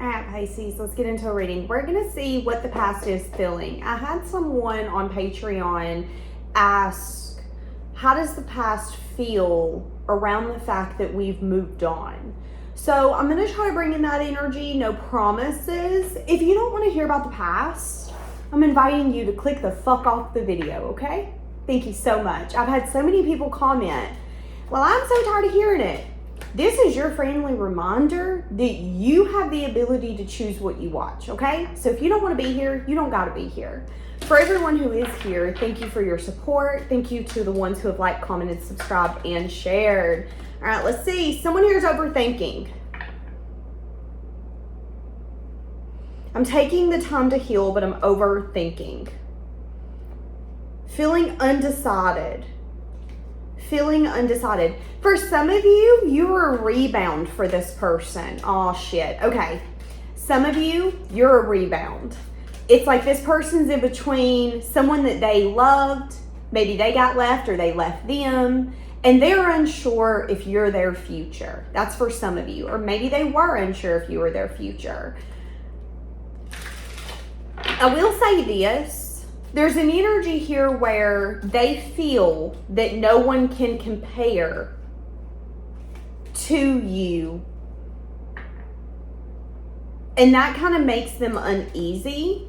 Pisces, let's get into a reading. We're going to see what the past is feeling. I had someone on Patreon ask, how does the past feel around the fact that we've moved on? So I'm going to try to bring in that energy, no promises. If you don't want to hear about the past, I'm inviting you to click the fuck off the video, okay? Thank you so much. I've had so many people comment, well, I'm so tired of hearing it. This is your friendly reminder that you have the ability to choose what you watch, okay? So if you don't want to be here, you don't got to be here. For everyone who is here, thank you for your support. Thank you to the ones who have liked, commented, subscribed, and shared. All right, let's see. Someone here is overthinking. I'm taking the time to heal, but I'm overthinking. Feeling undecided. Feeling undecided. For some of you, you're a rebound for this person. Oh shit. Okay. Some of you, you're a rebound. It's like this person's in between someone that they loved, maybe they got left or they left them, and they're unsure if you're their future. That's for some of you. Or maybe they were unsure if you were their future. I will say this. There's an energy here where they feel that no one can compare to you. And that kind of makes them uneasy.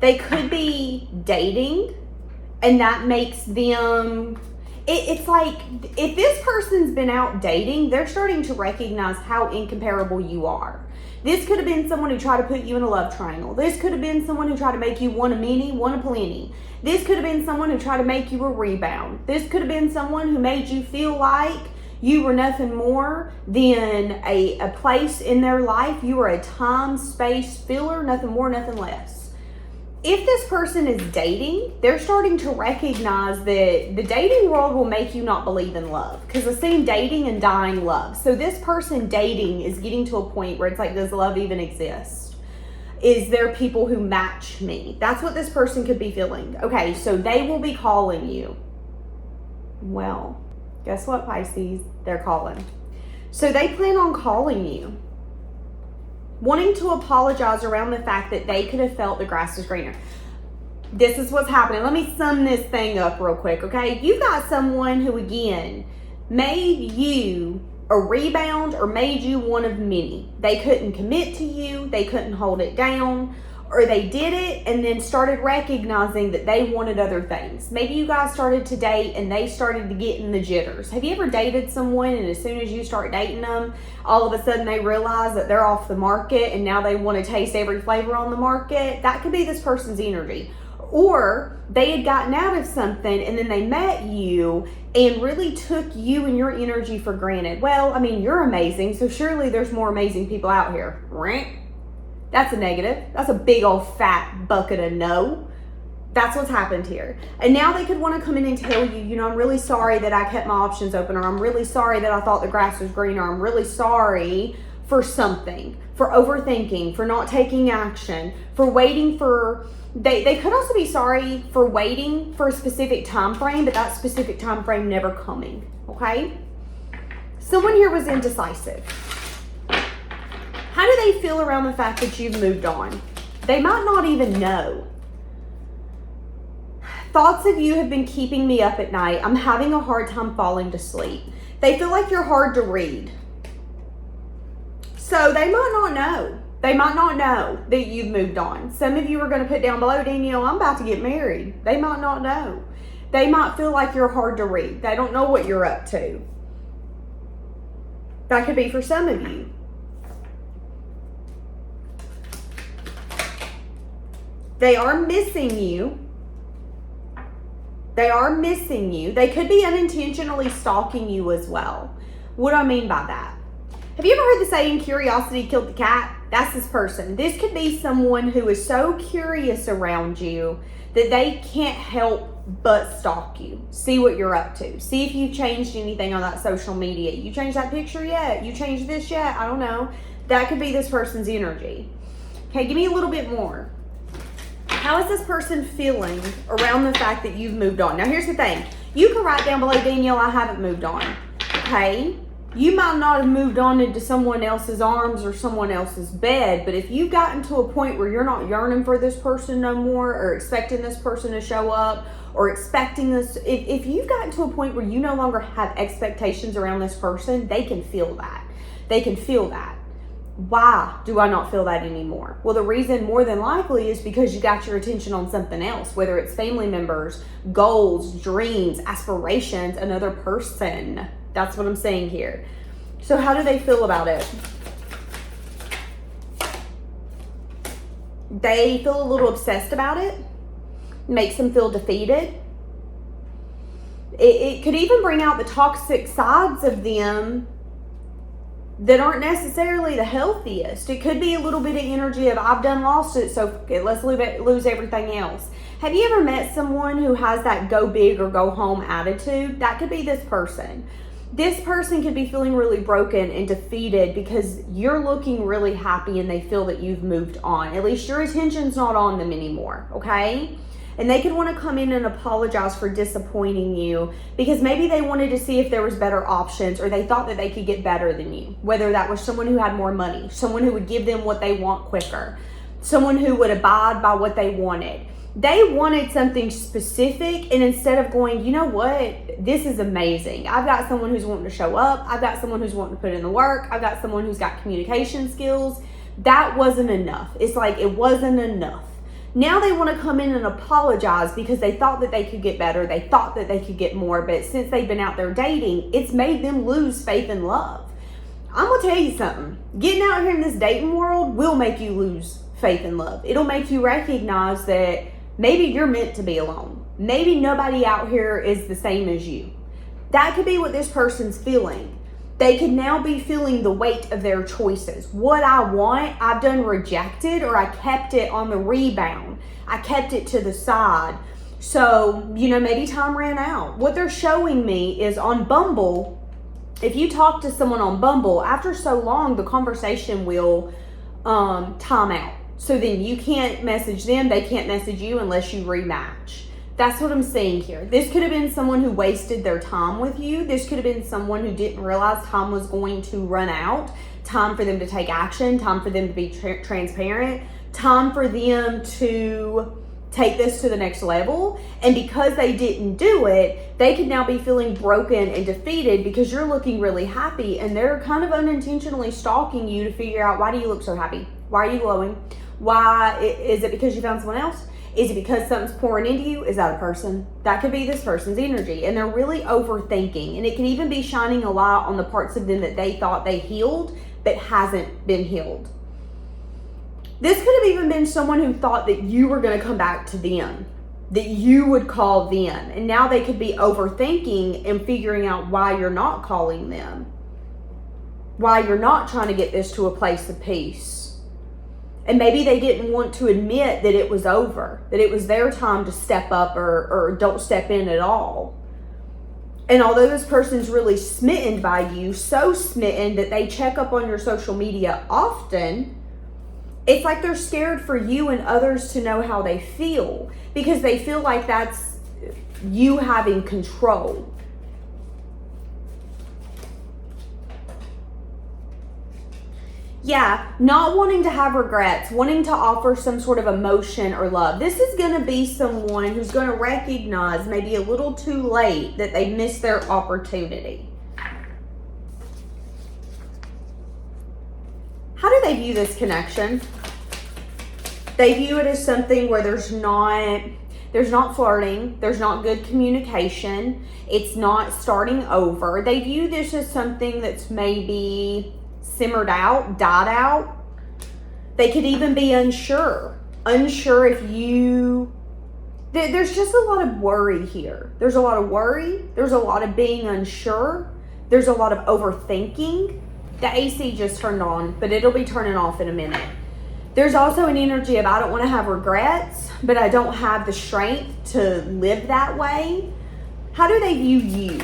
They could be dating, and that makes them, it's like, if this person's been out dating, they're starting to recognize how incomparable you are. This could have been someone who tried to put you in a love triangle. This could have been someone who tried to make you one a many, one a plenty. This could have been someone who tried to make you a rebound. This could have been someone who made you feel like you were nothing more than a place in their life. You were a time, space filler, nothing more, nothing less. If this person is dating, they're starting to recognize that the dating world will make you not believe in love, because I've seen dating and dying love. So this person dating is getting to a point where it's like, does love even exist? Is there people who match me? That's what this person could be feeling. Okay, so they will be calling you. Well, guess what, Pisces? They're calling. So they plan on calling you, wanting to apologize around the fact that they could have felt the grass was greener. This is what's happening. Let me sum this thing up real quick, okay? You've got someone who, again, made you a rebound or made you one of many. They couldn't commit to you. They couldn't hold it down. Or they did it and then started recognizing that they wanted other things. Maybe you guys started to date and they started to get in the jitters. Have you ever dated someone and as soon as you start dating them, all of a sudden they realize that they're off the market and now they want to taste every flavor on the market? That could be this person's energy. Or they had gotten out of something and then they met you and really took you and your energy for granted. Well, I mean, you're amazing, so surely there's more amazing people out here, right? That's a negative. That's a big old fat bucket of no. That's what's happened here. And now they could want to come in and tell you, you know, I'm really sorry that I kept my options open, or I'm really sorry that I thought the grass was greener. I'm really sorry for something, for overthinking, for not taking action, for waiting for, they could also be sorry for waiting for a specific time frame, but that specific time frame never coming, okay? Someone here was indecisive. How do they feel around the fact that you've moved on? They might not even know. Thoughts of you have been keeping me up at night. I'm having a hard time falling to sleep. They feel like you're hard to read. So they might not know. They might not know that you've moved on. Some of you are going to put down below, Danielle, I'm about to get married. They might not know. They might feel like you're hard to read. They don't know what you're up to. That could be for some of you. They are missing you. They are missing you. They could be unintentionally stalking you as well. What do I mean by that? Have you ever heard the saying, curiosity killed the cat? That's this person. This could be someone who is so curious around you that they can't help but stalk you. See what you're up to. See if you've changed anything on that social media. You changed that picture yet? You changed this yet? I don't know. That could be this person's energy. Okay, give me a little bit more. How is this person feeling around the fact that you've moved on? Now, here's the thing. You can write down below, Danielle, I haven't moved on. Okay? You might not have moved on into someone else's arms or someone else's bed, but if you've gotten to a point where you're not yearning for this person no more, or expecting this person to show up, or expecting this, if you've gotten to a point where you no longer have expectations around this person, they can feel that. They can feel that. Why do I not feel that anymore? Well, the reason more than likely is because you got your attention on something else, whether it's family members, goals, dreams, aspirations, another person. That's what I'm saying here. So how do they feel about it? They feel a little obsessed about it. Makes them feel defeated. It could even bring out the toxic sides of them that aren't necessarily the healthiest. It could be a little bit of energy of, I've done lost it, so let's lose everything else. Have you ever met someone who has that go big or go home attitude? That could be this person. This person could be feeling really broken and defeated because you're looking really happy and they feel that you've moved on. At least your attention's not on them anymore, okay? And they could want to come in and apologize for disappointing you because maybe they wanted to see if there was better options, or they thought that they could get better than you. Whether that was someone who had more money, someone who would give them what they want quicker, someone who would abide by what they wanted. They wanted something specific, and instead of going, you know what, this is amazing. I've got someone who's wanting to show up. I've got someone who's wanting to put in the work. I've got someone who's got communication skills. That wasn't enough. It's like it wasn't enough. Now they want to come in and apologize because they thought that they could get better. They thought that they could get more, but since they've been out there dating, it's made them lose faith in love. I'm going to tell you something. Getting out here in this dating world will make you lose faith in love. It'll make you recognize that maybe you're meant to be alone. Maybe nobody out here is the same as you. That could be what this person's feeling. They could now be feeling the weight of their choices. What I want, I've done rejected, or I kept it on the rebound. I kept it to the side. So, maybe time ran out. What they're showing me is on Bumble, if you talk to someone on Bumble, after so long, the conversation will time out. So then you can't message them, they can't message you unless you rematch. That's what I'm saying here. This could have been someone who wasted their time with you. This could have been someone who didn't realize time was going to run out. Time for them to take action. Time for them to be transparent. Time for them to take this to the next level. And because they didn't do it, they could now be feeling broken and defeated because you're looking really happy, and they're kind of unintentionally stalking you to figure out, why do you look so happy? Why are you glowing? Why? Is it because you found someone else? Is it because something's pouring into you? Is that a person? That could be this person's energy. And they're really overthinking. And it can even be shining a light on the parts of them that they thought they healed, but hasn't been healed. This could have even been someone who thought that you were going to come back to them, that you would call them. And now they could be overthinking and figuring out why you're not calling them, why you're not trying to get this to a place of peace. And maybe they didn't want to admit that it was over, that it was their time to step up or don't step in at all. And although this person's really smitten by you, so smitten that they check up on your social media often, it's like they're scared for you and others to know how they feel, because they feel like that's you having control. Yeah, not wanting to have regrets, wanting to offer some sort of emotion or love. This is going to be someone who's going to recognize maybe a little too late that they missed their opportunity. How do they view this connection? They view it as something where there's not flirting, there's not good communication, it's not starting over. They view this as something that's maybe simmered out, died out. They could even be unsure if you, there's just a lot of worry here. There's a lot of worry. There's a lot of being unsure. There's a lot of overthinking. The AC just turned on, but it'll be turning off in a minute. There's also an energy of, I don't want to have regrets, but I don't have the strength to live that way. How do they view you?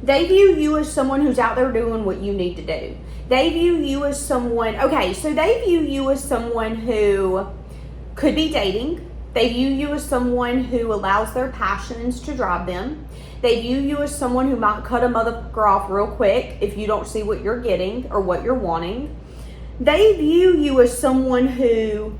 They view you as someone who's out there doing what you need to do. They view you as someone, okay, so they view you as someone who could be dating, They view you as someone who allows their passions to drive them. They view you as someone who might cut a motherfucker off real quick if you don't see what you're getting or what you're wanting. They view you as someone who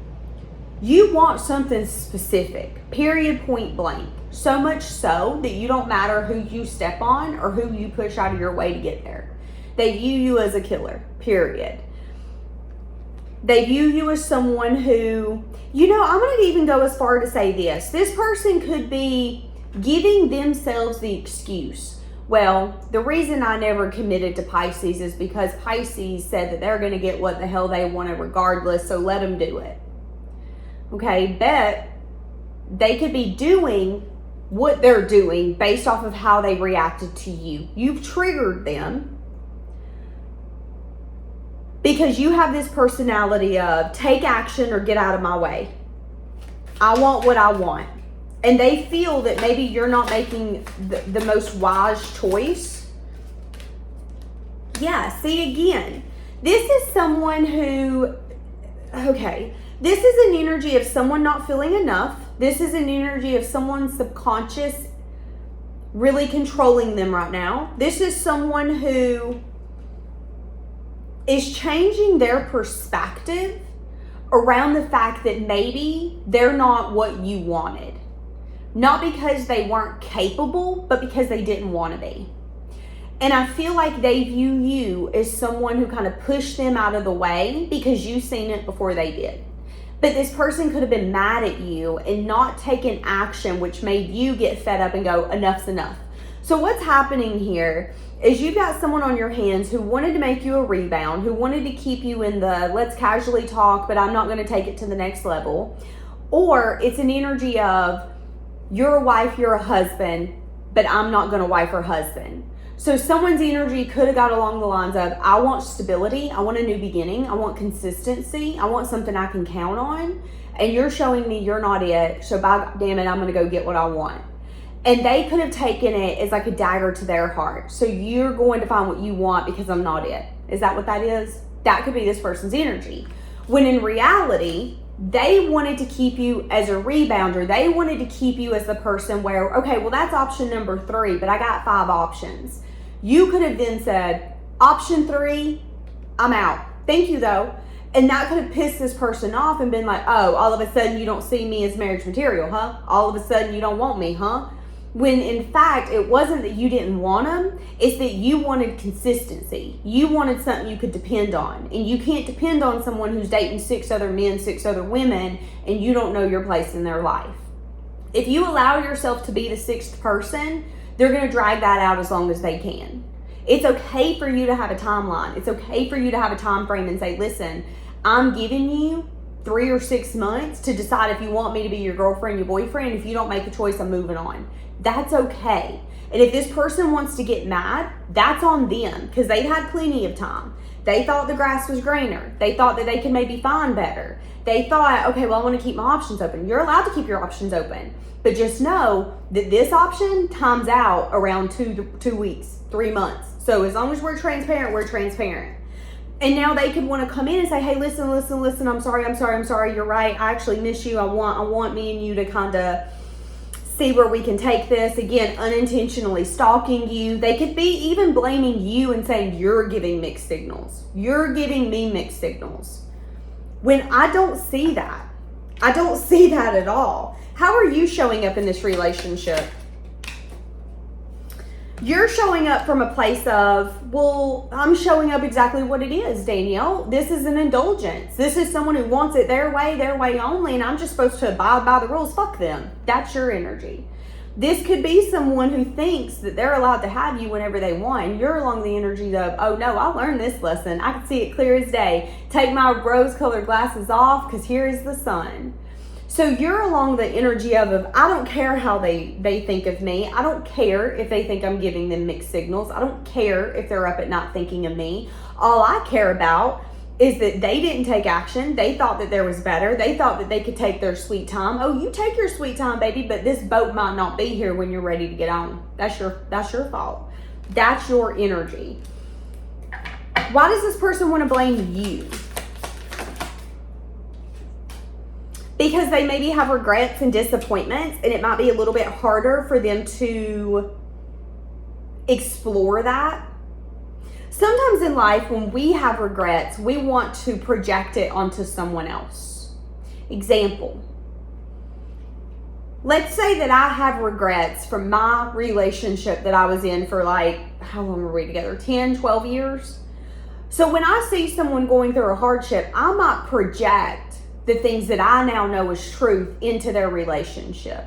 you want something specific, period, point blank. So much so that you don't matter who you step on or who you push out of your way to get there. They view you as a killer, period. They view you as someone who, I'm going to even go as far to say this. This person could be giving themselves the excuse. Well, the reason I never committed to Pisces is because Pisces said that they're going to get what the hell they wanted regardless, so let them do it. Okay, but they could be doing what they're doing based off of how they reacted to you. You've triggered them because you have this personality of take action or get out of my way. I want what I want. And they feel that maybe you're not making the most wise choice. Yeah, see again, this is someone who, this is an energy of someone not feeling enough. This is an energy of someone's subconscious really controlling them right now. This is someone who is changing their perspective around the fact that maybe they're not what you wanted. Not because they weren't capable, but because they didn't want to be. And I feel like they view you as someone who kind of pushed them out of the way because you've seen it before they did. But this person could have been mad at you and not taken action, which made you get fed up and go, enough's enough. So what's happening here is you've got someone on your hands who wanted to make you a rebound, who wanted to keep you in the let's casually talk, but I'm not going to take it to the next level. Or it's an energy of you're a wife, you're a husband, but I'm not going to wife or husband. So someone's energy could have got along the lines of, I want stability, I want a new beginning, I want consistency, I want something I can count on, and you're showing me you're not it, so by damn it, I'm going to go get what I want. And they could have taken it as like a dagger to their heart. So you're going to find what you want because I'm not it. Is that what that is? That could be this person's energy. When in reality, they wanted to keep you as a rebounder. They wanted to keep you as the person where, okay, well, that's option number 3, but I got 5 options. You could have then said, option 3, I'm out. Thank you, though. And that could have pissed this person off and been like, oh, all of a sudden you don't see me as marriage material, huh? All of a sudden you don't want me, huh? When in fact, it wasn't that you didn't want them, it's that you wanted consistency. You wanted something you could depend on. And you can't depend on someone who's dating 6 other men, 6 other women, and you don't know your place in their life. If you allow yourself to be the 6th person, they're going to drag that out as long as they can. It's okay for you to have a timeline. It's okay for you to have a time frame and say, listen, I'm giving you 3 or 6 months to decide if you want me to be your girlfriend, your boyfriend. If you don't make a choice, I'm moving on. That's okay. And if this person wants to get mad, that's on them because they've had plenty of time. They thought the grass was greener. They thought that they could maybe find better. They thought, okay, well, I want to keep my options open. You're allowed to keep your options open. But just know that this option times out around 2 weeks, 3 months. So as long as we're transparent, we're transparent. And now they could want to come in and say, hey, listen, I'm sorry, you're right. I actually miss you. I want me and you to kind of see where we can take this. Again, unintentionally stalking you. They could be even blaming you and saying you're giving mixed signals. You're giving me mixed signals. When I don't see that. I don't see that at all. How are you showing up in this relationship? You're showing up from a place of, well, I'm showing up exactly what it is, Danielle. This is an indulgence. This is someone who wants it their way only, and I'm just supposed to abide by the rules. Fuck them. That's your energy. This could be someone who thinks that they're allowed to have you whenever they want, and you're along the energy of, oh no, I learned this lesson. I can see it clear as day. Take my rose-colored glasses off because here is the sun. So you're along the energy of I don't care how they think of me. I don't care if they think I'm giving them mixed signals. I don't care if they're up at night thinking of me. All I care about is that they didn't take action. They thought that there was better. They thought that they could take their sweet time. Oh, you take your sweet time, baby, but this boat might not be here when you're ready to get on. That's your fault. That's your energy. Why does this person want to blame you? because they maybe have regrets and disappointments, and it might be a little bit harder for them to explore that. Sometimes in life, when we have regrets, we want to project it onto someone else. Example. Let's say that I have regrets from my relationship that I was in for like, how long were we together? 10, 12 years? So when I see someone going through a hardship, I might project the things that I now know is truth into their relationship.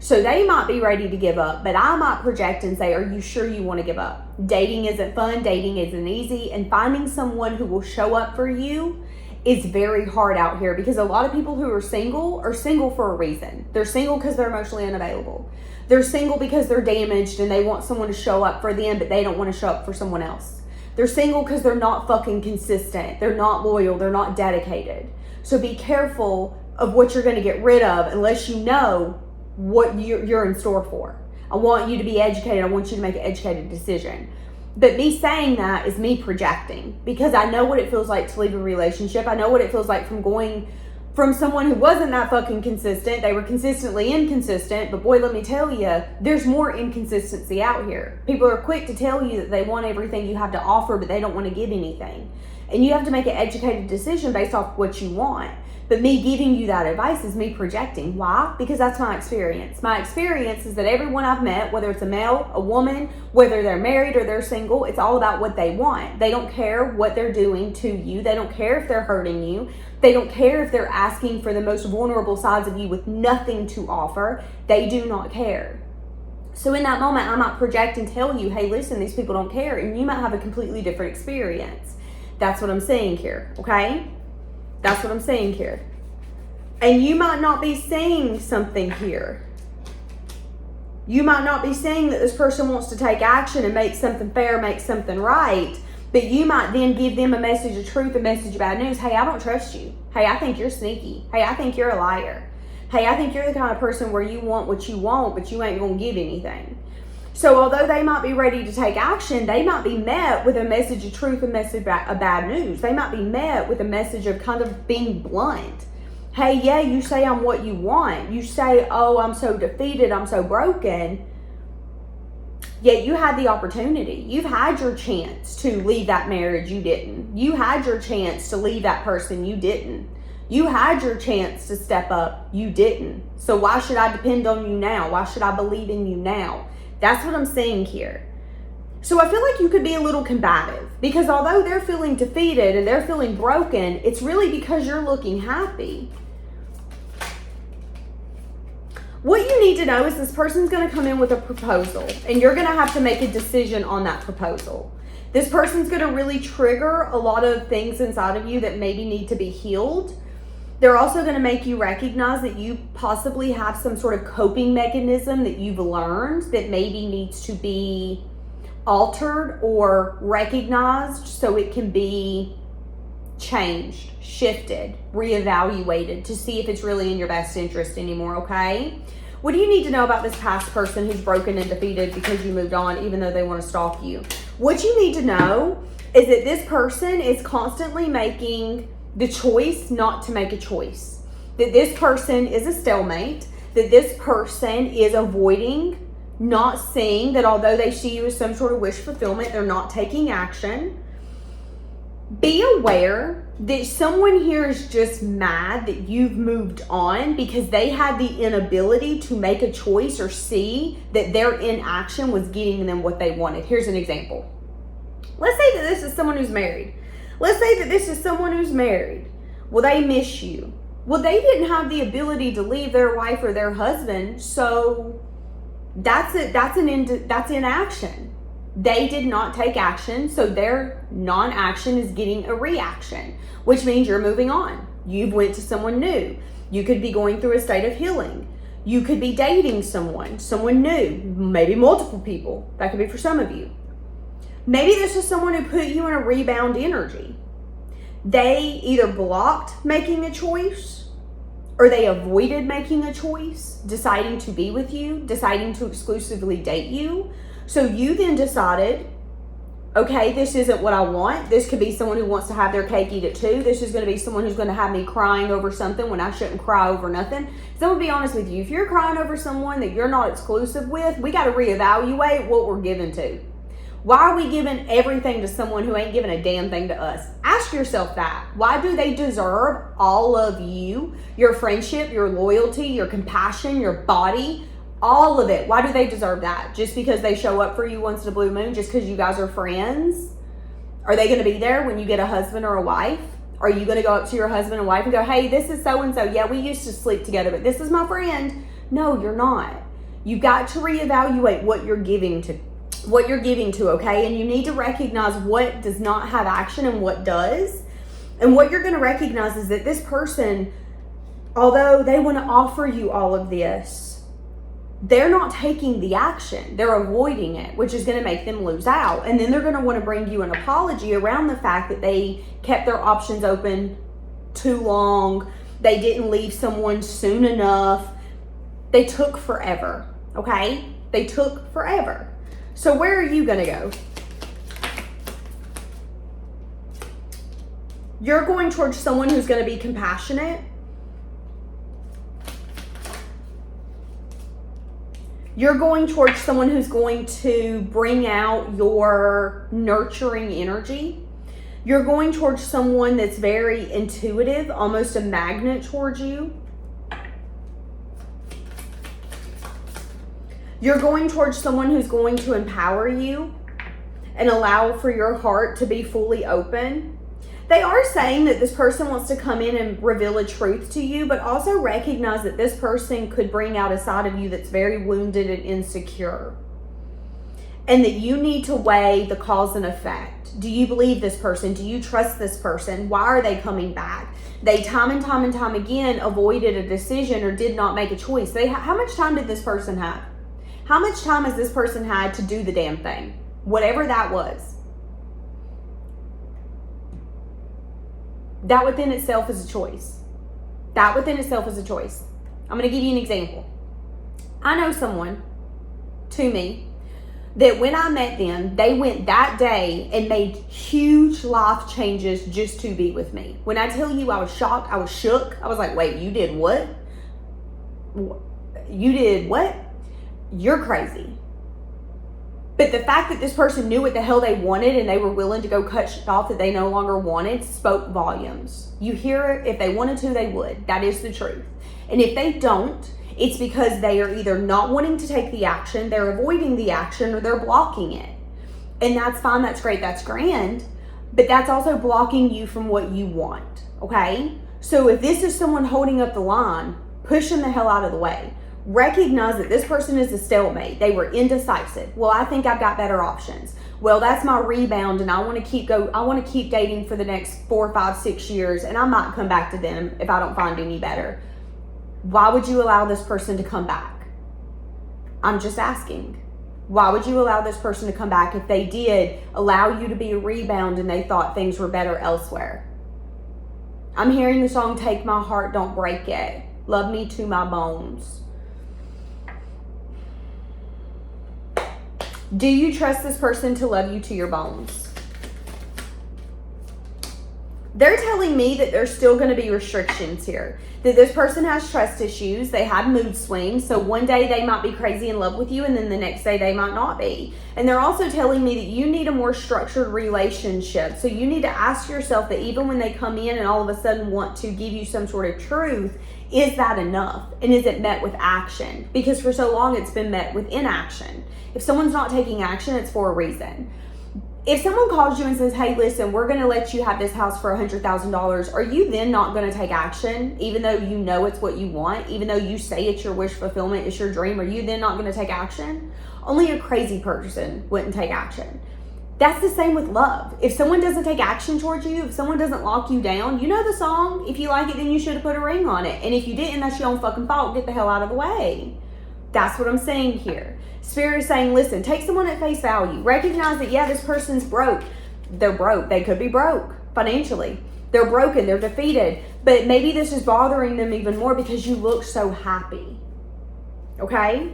So they might be ready to give up, but I might project and say, are you sure you want to give up? Dating isn't fun, dating isn't easy, and finding someone who will show up for you is very hard out here, because a lot of people who are single for a reason. They're single because they're emotionally unavailable. They're single because they're damaged and they want someone to show up for them, but they don't want to show up for someone else. They're single because they're not fucking consistent. They're not loyal. They're not dedicated. So be careful of what you're going to get rid of unless you know what you're in store for. I want you to be educated. I want you to make an educated decision. But me saying that is me projecting, because I know what it feels like to leave a relationship. I know what it feels like from going from someone who wasn't that fucking consistent. They were consistently inconsistent, but boy, let me tell you, there's more inconsistency out here. People are quick to tell you that they want everything you have to offer, but they don't want to give anything. And you have to make an educated decision based off what you want. But me giving you that advice is me projecting. Why? Because that's my experience. My experience is that everyone I've met, whether it's a male, a woman, whether they're married or they're single, it's all about what they want. They don't care what they're doing to you. They don't care if they're hurting you. They don't care if they're asking for the most vulnerable sides of you with nothing to offer. They do not care. So in that moment, I might project and tell you, hey, listen, these people don't care. And you might have a completely different experience. That's what I'm saying here, okay? That's what I'm saying here. And you might not be saying something here. You might not be saying that this person wants to take action and make something fair, make something right. But you might then give them a message of truth, a message of bad news. Hey, I don't trust you. Hey, I think you're sneaky. Hey, I think you're a liar. Hey, I think you're the kind of person where you want what you want, but you ain't going to give anything. So although they might be ready to take action, they might be met with a message of truth, a message of bad news. They might be met with a message of kind of being blunt. Hey, yeah, you say I'm what you want. You say, oh, I'm so defeated, I'm so broken. Yet you had the opportunity. You've had your chance to leave that marriage, you didn't. You had your chance to leave that person, you didn't. You had your chance to step up, you didn't. So why should I depend on you now? Why should I believe in you now? That's what I'm saying here. So I feel like you could be a little combative, because although they're feeling defeated and they're feeling broken, it's really because you're looking happy. What you need to know is this person's going to come in with a proposal, and you're going to have to make a decision on that proposal. This person's going to really trigger a lot of things inside of you that maybe need to be healed. They're also going to make you recognize that you possibly have some sort of coping mechanism that you've learned that maybe needs to be altered or recognized so it can be changed, shifted, reevaluated to see if it's really in your best interest anymore, okay? What do you need to know about this past person who's broken and defeated because you moved on even though they want to stalk you? What you need to know is that this person is constantly making the choice not to make a choice. That this person is a stalemate. That this person is avoiding, not seeing that although they see you as some sort of wish fulfillment, they're not taking action. Be aware that someone here is just mad that you've moved on because they had the inability to make a choice or see that their inaction was getting them what they wanted. Here's an example. Let's say that this is someone who's married. Let's say that this is someone who's married. Well, they miss you. Well, they didn't have the ability to leave their wife or their husband, so that's inaction. They did not take action, so their non-action is getting a reaction, which means you're moving on. You've went to someone new. You could be going through a state of healing. You could be dating someone new, maybe multiple people. That could be for some of you. Maybe this is someone who put you in a rebound energy. They either blocked making a choice or they avoided making a choice, deciding to be with you, deciding to exclusively date you. So you then decided, okay, this isn't what I want. This could be someone who wants to have their cake, eat it too. This is going to be someone who's going to have me crying over something when I shouldn't cry over nothing. So I'm going to be honest with you. If you're crying over someone that you're not exclusive with, we got to reevaluate what we're giving to. Why are we giving everything to someone who ain't giving a damn thing to us? Ask yourself that. Why do they deserve all of you? Your friendship, your loyalty, your compassion, your body, all of it. Why do they deserve that? Just because they show up for you once in a blue moon? Just because you guys are friends? Are they going to be there when you get a husband or a wife? Are you going to go up to your husband and wife and go, hey, this is so-and-so. Yeah, we used to sleep together, but this is my friend. No, you're not. You got to reevaluate what you're giving to, okay? And you need to recognize what does not have action and what does. And what you're going to recognize is that this person, although they want to offer you all of this, they're not taking the action. They're avoiding it, which is going to make them lose out. And then they're going to want to bring you an apology around the fact that they kept their options open too long. They didn't leave someone soon enough. They took forever, okay? They took forever. So where are you going to go? You're going towards someone who's going to be compassionate. You're going towards someone who's going to bring out your nurturing energy. You're going towards someone that's very intuitive, almost a magnet towards you. You're going towards someone who's going to empower you and allow for your heart to be fully open. They are saying that this person wants to come in and reveal a truth to you, but also recognize that this person could bring out a side of you that's very wounded and insecure. And that you need to weigh the cause and effect. Do you believe this person? Do you trust this person? Why are they coming back? They time and time again avoided a decision or did not make a choice. How much time did this person have? How much time has this person had to do the damn thing? Whatever that was. That within itself is a choice. That within itself is a choice. I'm going to give you an example. I know someone, to me, that when I met them, they went that day and made huge life changes just to be with me. When I tell you I was shocked, I was shook. I was like, wait, you did what? You did what? You're crazy. But the fact that this person knew what the hell they wanted and they were willing to go cut shit off that they no longer wanted spoke volumes. You hear it, if they wanted to, they would. That is the truth. And if they don't, it's because they are either not wanting to take the action, they're avoiding the action, or they're blocking it. And that's fine, that's great, that's grand. But that's also blocking you from what you want, okay? So if this is someone holding up the line, push them the hell out of the way. Recognize that this person is a stalemate. They were indecisive. Well, I think I've got better options. Well, that's my rebound and I want to keep dating for the next 4, 5, 6 years and I might come back to them if I don't find any better. Why would you allow this person to come back? I'm just asking. Why would you allow this person to come back if they did allow you to be a rebound and they thought things were better elsewhere? I'm hearing the song Take My Heart, Don't Break It. Love Me to My Bones. Do you trust this person to love you to your bones? They're telling me that there's still going to be restrictions here. That this person has trust issues. They have mood swings. So one day they might be crazy in love with you and then the next day they might not be. And they're also telling me that you need a more structured relationship. So you need to ask yourself that even when they come in and all of a sudden want to give you some sort of truth, is that enough? And is it met with action? Because for so long it's been met with inaction. If someone's not taking action, it's for a reason. If someone calls you and says, hey, listen, we're going to let you have this house for $100,000, are you then not going to take action, even though you know it's what you want, even though you say it's your wish fulfillment, it's your dream? Are you then not going to take action? Only a crazy person wouldn't take action. That's the same with love. If someone doesn't take action towards you, if someone doesn't lock you down, you know the song, if you like it, then you should have put a ring on it. And if you didn't, that's your own fucking fault. Get the hell out of the way. That's what I'm saying here. Spirit is saying, listen, take someone at face value. Recognize that, yeah, this person's broke. They're broke. They could be broke financially. They're broken. They're defeated. But maybe this is bothering them even more because you look so happy. Okay?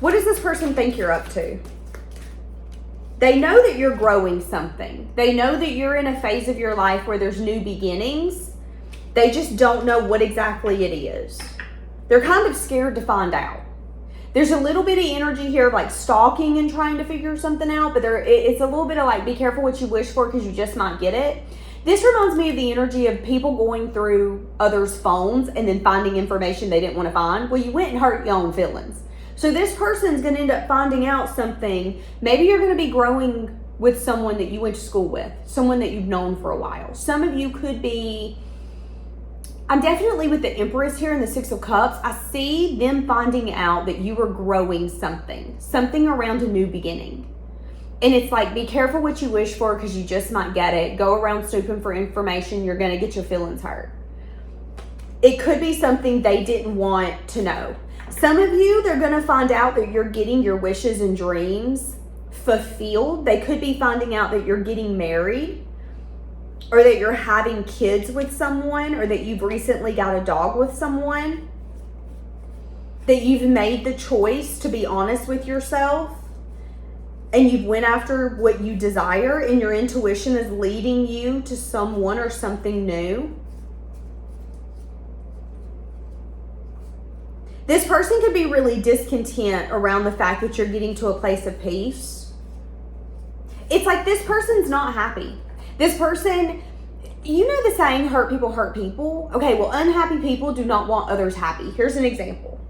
What does this person think you're up to? They know that you're growing something. They know that you're in a phase of your life where there's new beginnings. They just don't know what exactly it is. They're kind of scared to find out. There's a little bit of energy here of like stalking and trying to figure something out, but it's a little bit of like, be careful what you wish for because you just might get it. This reminds me of the energy of people going through others' phones and then finding information they didn't want to find. Well, you went and hurt your own feelings. So this person's going to end up finding out something. Maybe you're going to be growing with someone that you went to school with, someone that you've known for a while. Some of you could be, I'm definitely with the Empress here in the Six of Cups. I see them finding out that you are growing something around a new beginning. And it's like, be careful what you wish for because you just might get it. Go around snooping for information. You're going to get your feelings hurt. It could be something they didn't want to know. Some of you, they're going to find out that you're getting your wishes and dreams fulfilled. They could be finding out that you're getting married, or that you're having kids with someone, or that you've recently got a dog with someone. That you've made the choice to be honest with yourself. And you've went after what you desire, and your intuition is leading you to someone or something new. This person could be really discontent around the fact that you're getting to a place of peace. It's like this person's not happy. This person, you know the saying, hurt people hurt people? Okay, well, unhappy people do not want others happy. Here's an example.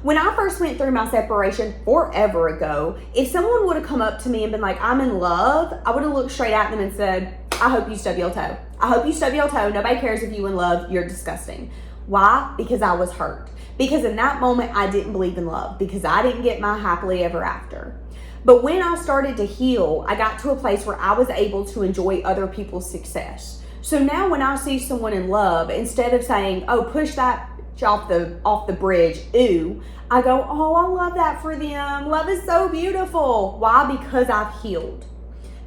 When I first went through my separation forever ago, if someone would have come up to me and been like, I'm in love, I would have looked straight at them and said, I hope you stub your toe. I hope you stub your toe. Nobody cares if you in love. You're disgusting. Why? Because I was hurt. Because in that moment, I didn't believe in love. Because I didn't get my happily ever after. But when I started to heal, I got to a place where I was able to enjoy other people's success. So now when I see someone in love, instead of saying, oh, push that off the bridge, ooh, I go, oh, I love that for them. Love is so beautiful. Why? Because I've healed.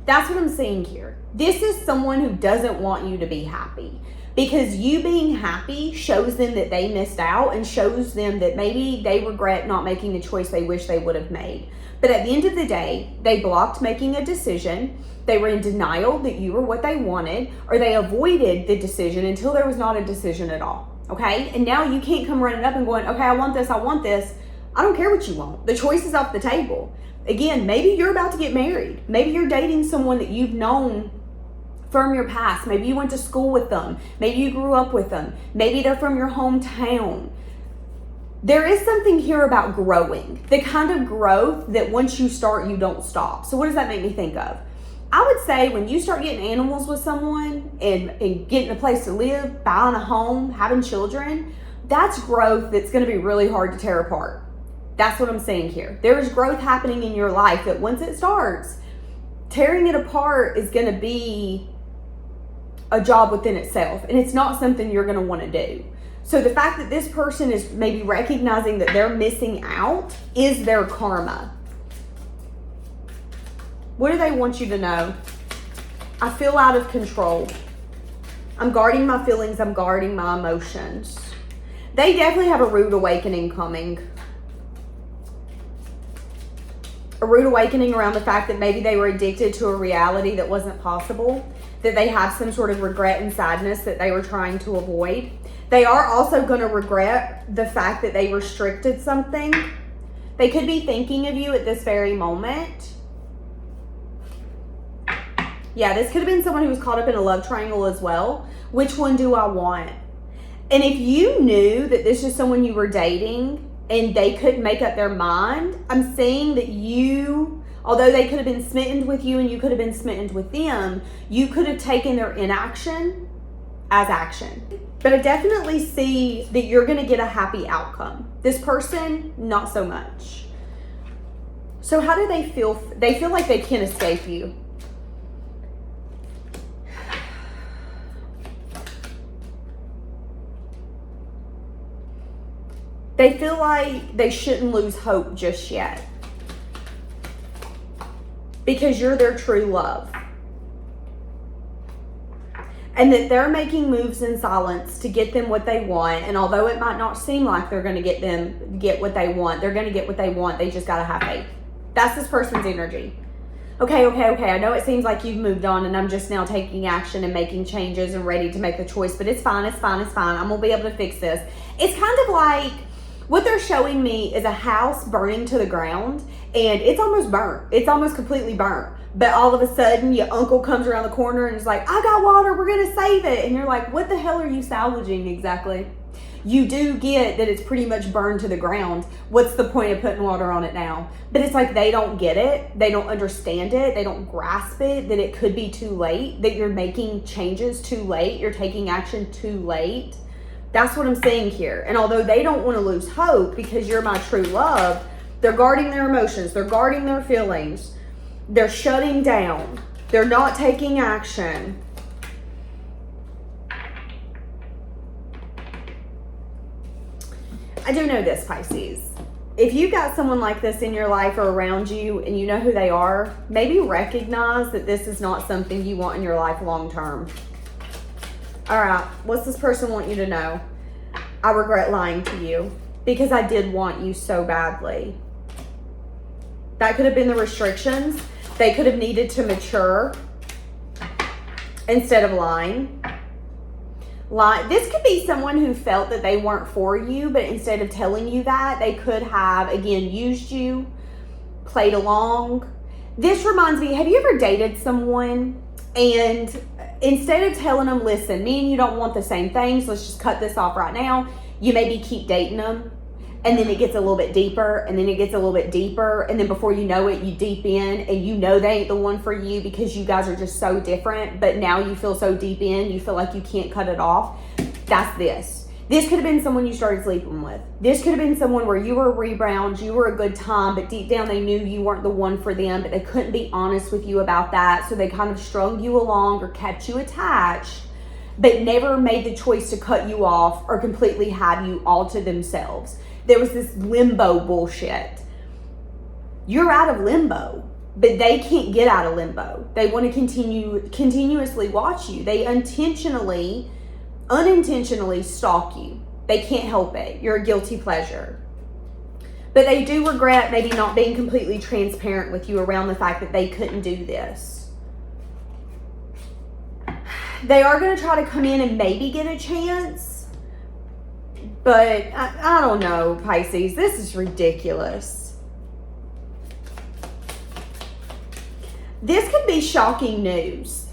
That's what I'm seeing here. This is someone who doesn't want you to be happy, because you being happy shows them that they missed out and shows them that maybe they regret not making the choice they wish they would have made. But at the end of the day, they blocked making a decision. They were in denial that you were what they wanted, or they avoided the decision until there was not a decision at all. Okay? And now you can't come running up and going, okay, I want this, I want this. I don't care what you want. The choice is off the table. Again, maybe you're about to get married. Maybe you're dating someone that you've known from your past. Maybe you went to school with them. Maybe you grew up with them. Maybe they're from your hometown. There is something here about growing. The kind of growth that once you start, you don't stop. So what does that make me think of? I would say when you start getting animals with someone and getting a place to live, buying a home, having children, that's growth that's going to be really hard to tear apart. That's what I'm saying here. There is growth happening in your life that once it starts, tearing it apart is going to be a job within itself. And it's not something you're going to want to do. So the fact that this person is maybe recognizing that they're missing out is their karma. What do they want you to know? I feel out of control. I'm guarding my feelings. I'm guarding my emotions. They definitely have a rude awakening coming. A rude awakening around the fact that maybe they were addicted to a reality that wasn't possible. That they have some sort of regret and sadness that they were trying to avoid. They are also going to regret the fact that they restricted something. They could be thinking of you at this very moment. Yeah, this could have been someone who was caught up in a love triangle as well. Which one do I want? And if you knew that this is someone you were dating and they couldn't make up their mind, I'm saying that you, although they could have been smitten with you and you could have been smitten with them, you could have taken their inaction as action. But I definitely see that you're going to get a happy outcome. This person, not so much. So how do they feel? They feel like they can't escape you. They feel like they shouldn't lose hope just yet. Because you're their true love. And that they're making moves in silence to get them what they want. And although it might not seem like they're going to get what they want, they're going to get what they want. They just got to have faith. That's this person's energy. Okay, I know it seems like you've moved on and I'm just now taking action and making changes and ready to make the choice, but it's fine. I'm gonna be able to fix this. It's kind of like, what they're showing me is a house burning to the ground, and it's almost burnt. It's almost completely burnt. But all of a sudden, your uncle comes around the corner and is like, I got water, we're gonna save it. And you're like, what the hell are you salvaging exactly? You do get that it's pretty much burned to the ground. What's the point of putting water on it now? But it's like they don't get it. They don't understand it. They don't grasp it, that it could be too late, that you're making changes too late. You're taking action too late. That's what I'm saying here. And although they don't want to lose hope because you're my true love, they're guarding their emotions. They're guarding their feelings. They're shutting down. They're not taking action. I do know this, Pisces. If you've got someone like this in your life or around you and you know who they are, maybe recognize that this is not something you want in your life long term. All right, what's this person want you to know? I regret lying to you because I did want you so badly. That could have been the restrictions. They could have needed to mature instead of lying. This could be someone who felt that they weren't for you, but instead of telling you that, they could have, again, used you, played along. This reminds me, have you ever dated someone and instead of telling them, listen, me and you don't want the same things, let's just cut this off right now, you maybe keep dating them, and then it gets a little bit deeper, and then it gets a little bit deeper, and then before you know it, you deep in, and you know they ain't the one for you because you guys are just so different, but now you feel so deep in, you feel like you can't cut it off. That's this. This could have been someone you started sleeping with. This could have been someone where you were a rebound, you were a good time, but deep down they knew you weren't the one for them, but they couldn't be honest with you about that, so they kind of strung you along or kept you attached, but never made the choice to cut you off or completely have you all to themselves. There was this limbo bullshit. You're out of limbo, but they can't get out of limbo. They want to continuously watch you. They unintentionally stalk you. They can't help it. You're a guilty pleasure. But they do regret maybe not being completely transparent with you around the fact that they couldn't do this. They are going to try to come in and maybe get a chance, but I don't know, Pisces. This is ridiculous. This could be shocking news.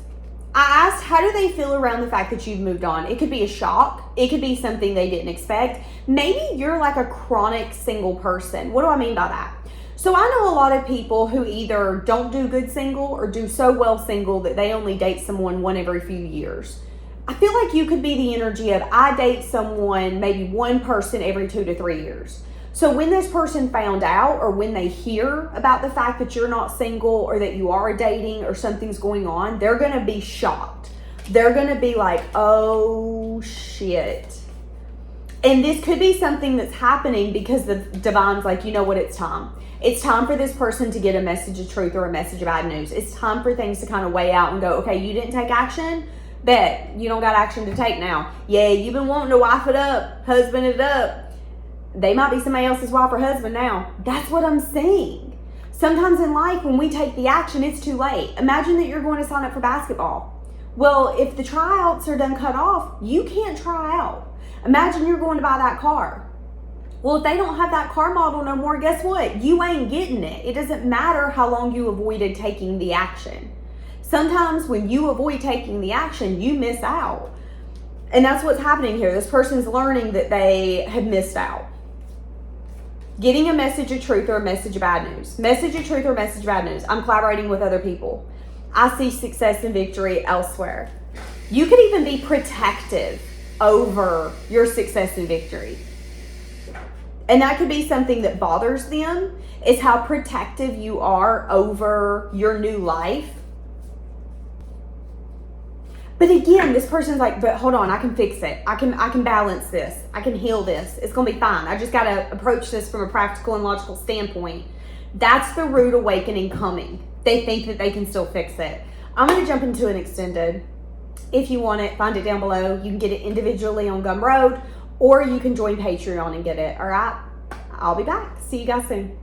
I asked, how do they feel around the fact that you've moved on? It could be a shock. It could be something they didn't expect. Maybe you're like a chronic single person. What do I mean by that? So I know a lot of people who either don't do good single or do so well single that they only date someone one every few years. I feel like you could be the energy of, I date someone, maybe one person every 2 to 3 years. So when this person found out, or when they hear about the fact that you're not single or that you are dating or something's going on, they're going to be shocked. They're going to be like, oh shit. And this could be something that's happening because the divine's like, you know what, it's time. It's time for this person to get a message of truth or a message of bad news. It's time for things to kind of weigh out and go, okay, you didn't take action? Bet you don't got action to take now. Yeah, you've been wanting to wife it up, husband it up. They might be somebody else's wife or husband now. That's what I'm saying. Sometimes in life, when we take the action, it's too late. Imagine that you're going to sign up for basketball. Well, if the tryouts are done cut off, you can't try out. Imagine you're going to buy that car. Well, if they don't have that car model no more, guess what? You ain't getting it. It doesn't matter how long you avoided taking the action. Sometimes when you avoid taking the action, you miss out. And that's what's happening here. This person's learning that they have missed out. Getting a message of truth or a message of bad news. Message of truth or message of bad news. I'm collaborating with other people. I see success and victory elsewhere. You could even be protective over your success and victory. And that could be something that bothers them, is how protective you are over your new life. But again, this person's like, but hold on, I can fix it. I can balance this. I can heal this. It's going to be fine. I just got to approach this from a practical and logical standpoint. That's the rude awakening coming. They think that they can still fix it. I'm going to jump into an extended. If you want it, find it down below. You can get it individually on Gumroad, or you can join Patreon and get it. All right? I'll be back. See you guys soon.